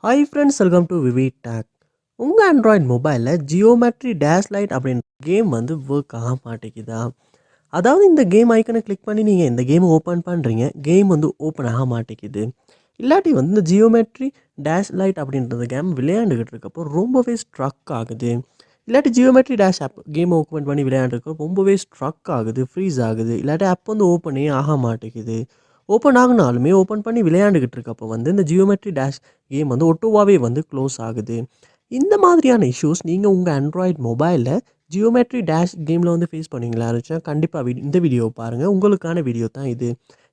Hi friends, welcome to VividTech. உங்கள் Android மொபைலில் geometry dash light அப்படின்ற கேம் வந்து ஒர்க் ஆக மாட்டேங்குதா? அதாவது இந்த கேம் ஐக்கனை கிளிக் பண்ணி நீங்கள் இந்த கேமை ஓப்பன் பண்ணுறீங்க, கேம் வந்து ஓப்பன் ஆக மாட்டேங்குது. இல்லாட்டி வந்து இந்த ஜியோமெட்ரி டேஷ் லைட் அப்படின்றது கேம் விளையாண்டுக்கிட்டு இருக்கப்போ ரொம்பவே ஸ்ட்ரக் ஆகுது. இல்லாட்டி geometry dash app game open பண்ணி விளையாண்டுருக்கோ ரொம்பவே ஸ்ட்ரக் ஆகுது, ஃப்ரீஸ் ஆகுது. இல்லாட்டி ஆப் வந்து ஓப்பனே ஆக மாட்டேங்குது. ஓப்பன் ஆகுனாலுமே ஓப்பன் பண்ணி விளையாண்டுக்கிட்டு இருக்கப்போ வந்து இந்த ஜியோமெட்ரி டேஷ் கேம் வந்து ஒட்டுவாவே வந்து க்ளோஸ் ஆகுது. இந்த மாதிரியான இஷ்யூஸ் நீங்கள் உங்கள் ஆண்ட்ராய்ட் மொபைலில் ஜியோமெட்ரி டேஷ் கேமில் வந்து ஃபேஸ் பண்ணீங்களா இருந்துச்சுன்னா கண்டிப்பாக இந்த வீடியோ பாருங்கள். உங்களுக்கான வீடியோ தான் இது.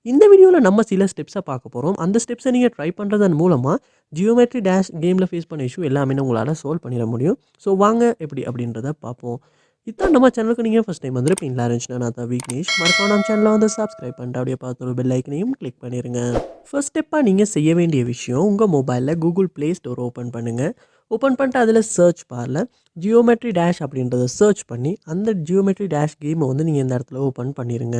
இந்த வீடியோவில் நம்ம சில ஸ்டெப்ஸை பார்க்க போகிறோம். அந்த ஸ்டெப்ஸை நீங்கள் ட்ரை பண்ணுறதன் மூலமாக ஜியோமெட்ரி டேஷ் கேமில் ஃபேஸ் பண்ண இஷ்யூ எல்லாமே உங்களால் சால்வ் பண்ணிட முடியும். ஸோ வாங்க எப்படி அப்படின்றத பார்ப்போம். இதான் நம்ம சேனலுக்கு நீங்கள் ஃபஸ்ட் டைம் வந்துருப்பீங்களா இருந்துச்சுன்னா நான் தான் விக்னேஷ். மறக்காம நம்ம சேனலை வந்து சப்ஸ்கிரைப் பண்ணிட்டு அப்படியே பார்த்து ஒரு பெல் ஐக்கனையும் கிளிக் பண்ணிடுங்க. ஃபர்ஸ்ட் ஸ்டெப்பாக நீங்கள் செய்ய வேண்டிய விஷயம், உங்கள் மொபைலில் கூகுள் ப்ளே ஸ்டோர் ஓப்பன் பண்ணுங்கள். ஓப்பன் பண்ணிட்டு அதில் சர்ச் பாரில் ஜியோமெட்ரி டேஷ் அப்படின்றத சர்ச் பண்ணி அந்த ஜியோமெட்ரி டேஷ் கேமை வந்து நீங்கள் இந்த இடத்துல ஓப்பன் பண்ணிடுங்க.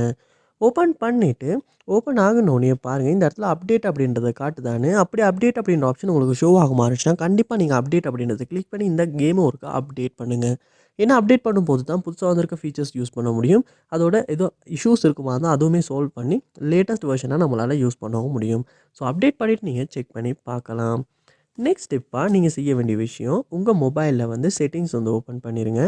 ஓப்பன் பண்ணிவிட்டு ஓப்பன் ஆகணுன்னே பாருங்கள் இந்த இடத்துல அப்டேட் அப்படின்றத காட்டுதானே. அப்படி அப்டேட் அப்படின்ற ஆப்ஷன் உங்களுக்கு ஷோ ஆகுமா இருந்துச்சுன்னா கண்டிப்பாக நீங்கள் அப்டேட் அப்படின்றத கிளிக் பண்ணி இந்த கேமை ஒருக்கா அப்டேட் பண்ணுங்கள். ஏன்னா அப்டேட் பண்ணும்போது தான் புதுசாக வந்திருக்க ஃபீச்சர்ஸ் யூஸ் பண்ண முடியும். அதோட ஏதோ இஷ்யூஸ் இருக்குமா தான் அதுவுமே சால்வ் பண்ணி லேட்டஸ்ட் வெர்ஷனாக நம்மளால் யூஸ் பண்ணவும் முடியும். ஸோ அப்டேட் பண்ணிவிட்டு நீங்கள் செக் பண்ணி பார்க்கலாம். நெக்ஸ்ட் ஸ்டெப்பாக நீங்கள் செய்ய வேண்டிய விஷயம், உங்கள் மொபைலில் வந்து செட்டிங்ஸ் வந்து ஓப்பன் பண்ணிடுங்க.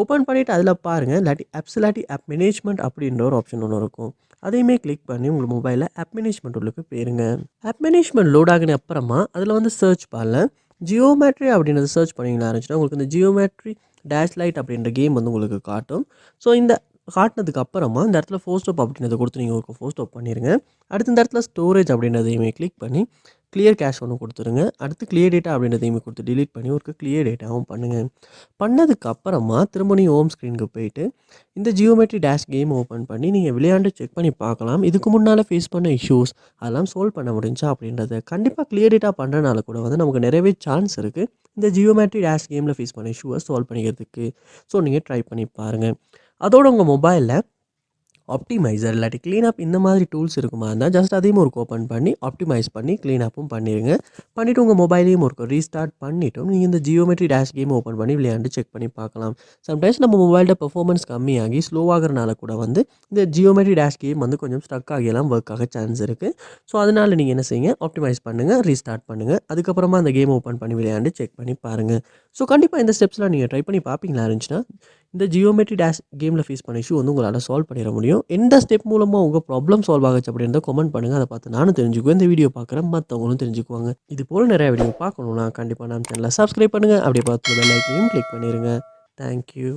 ஓப்பன் பண்ணிவிட்டு அதில் பாருங்கள் இல்லாட்டி ஆப் மேனேஜ்மெண்ட் அப்படின்ற ஒரு ஆப்ஷன் ஒன்று இருக்கும். அதையுமே கிளிக் பண்ணி உங்கள் மொபைலில் ஆப் மேனேஜ்மெண்ட் உள்ளுக்கு போயிருங்க. ஆப் மேனேஜ்மெண்ட் லோட் ஆகின அப்புறமா அதில் வந்து சர்ச் பாரில் ஜியோமெட்ரி அப்படின்றத சர்ச் பண்ணிங்களா இருந்துச்சுன்னா உங்களுக்கு இந்த ஜியோமெட்ரி டேஷ் லைட் அப்படின்ற கேம் வந்து உங்களுக்கு காட்டும். ஸோ இந்த காட்டினதுக்கு அப்புறமா இந்த இடத்துல ஃபோர் ஸ்டாப் அப்படின்றத கொடுத்து நீங்கள் ஒரு ஃபோர் ஸ்டாப் பண்ணிடுங்க. அடுத்து இந்த இடத்துல ஸ்டோரேஜ் அப்படின்றதையுமே கிளிக் பண்ணி கிளியர் கேஷ் ஒன்று கொடுத்துருங்க. அடுத்து கிளியர் டேட்டா அப்படின்றதையுமே கொடுத்து டிலீட் பண்ணி ஒரு கிளியர் டேட்டாவும் பண்ணுங்கள். பண்ணதுக்கு அப்புறமா திரும்ப நீங்கள் ஹோம் ஸ்க்ரீனுக்கு போயிட்டு இந்த ஜியோமெட்ரி டேஷ் கேம் ஓப்பன் பண்ணி நீங்கள் விளையாண்டு செக் பண்ணி பார்க்கலாம். இதுக்கு முன்னால் ஃபேஸ் பண்ண இஷ்யூஸ் அதெல்லாம் சால்வ் பண்ண முடிஞ்சா அப்படின்றத. கண்டிப்பாக கிளியர் டேட்டா பண்ணுறனால கூட வந்து நமக்கு நிறையவே சான்ஸ் இருக்குது இந்த ஜியோமெட்ரி டேஷ் கேமில் ஃபேஸ் பண்ண இஷ்யூவை சால்வ் பண்ணிக்கிறதுக்கு. ஸோ நீங்கள் ட்ரை பண்ணி பாருங்கள். அதோட உங்கள் மொபைலில் ஆப்டிமைசர் இல்லாட்டி க்ளீனப் இந்த மாதிரி டூல்ஸ் இருக்குமா இருந்தால் ஜஸ்ட் அதையும் ஒரு ஓப்பன் பண்ணி ஆப்டிமைஸ் பண்ணி க்ளீனப்பும் பண்ணிடுங்க. பண்ணிவிட்டு உங்கள் மொபைலையும் ஒரு ரீஸ்டார்ட் பண்ணிவிட்டும் நீங்கள் இந்த ஜியோமெட்ரி டேஷ் கேம் ஓப்பன் பண்ணி விளையாண்டு செக் பண்ணி பார்க்கலாம். சம்டைம்ஸ் நம்ம மொபைலோட பெர்ஃபார்மன்ஸ் கம்மியாகி ஸ்லோவாகிறனால கூட வந்து இந்த ஜியோமெட்ரி டேஷ் கேம் வந்து கொஞ்சம் ஸ்டக் ஆகியெல்லாம் ஒர்க் ஆக சான்ஸ் இருக்குது. ஸோ அதனால் நீங்கள் என்ன செய்யுங்க, ஆப்டிமைஸ் பண்ணுங்கள், ரீஸ்டார்ட் பண்ணுங்கள். அதுக்கப்புறமா அந்த கேம் ஓப்பன் பண்ணி விளையாண்டு செக் பண்ணி பாருங்கள். ஸோ கண்டிப்பாக இந்த ஸ்டெப்ஸ்லாம் நீங்கள் ட்ரை பண்ணி பார்ப்பீங்களா இருந்துச்சுன்னா இந்த ஜியோமெட்ரி டேஷ் கேமில் ஃபேஸ் பண்ண இஷ்யூ வந்து உங்களால் சால்வ் பண்ணிட முடியும். எந்த ஸ்டெப் மூலமாக உங்கள் ப்ராப்ளம் சால்வ் ஆகுச்சு அப்படின்றத கமெண்ட் பண்ணுங்கள். அதை பார்த்து நானும் தெரிஞ்சுக்குவேன். இந்த வீடியோ பார்க்குறேன் மற்றவங்களும் தெரிஞ்சுக்குவாங்க. இது போல் நிறைய வீடியோ பார்க்கணுன்னா கண்டிப்பாக நம்ம சேனலை சப்ஸ்கிரைப் பண்ணுங்கள். அப்படியே பார்த்து பெல் ஐக்கனையும் கிளிக் பண்ணிடுங்க. தேங்க்யூ.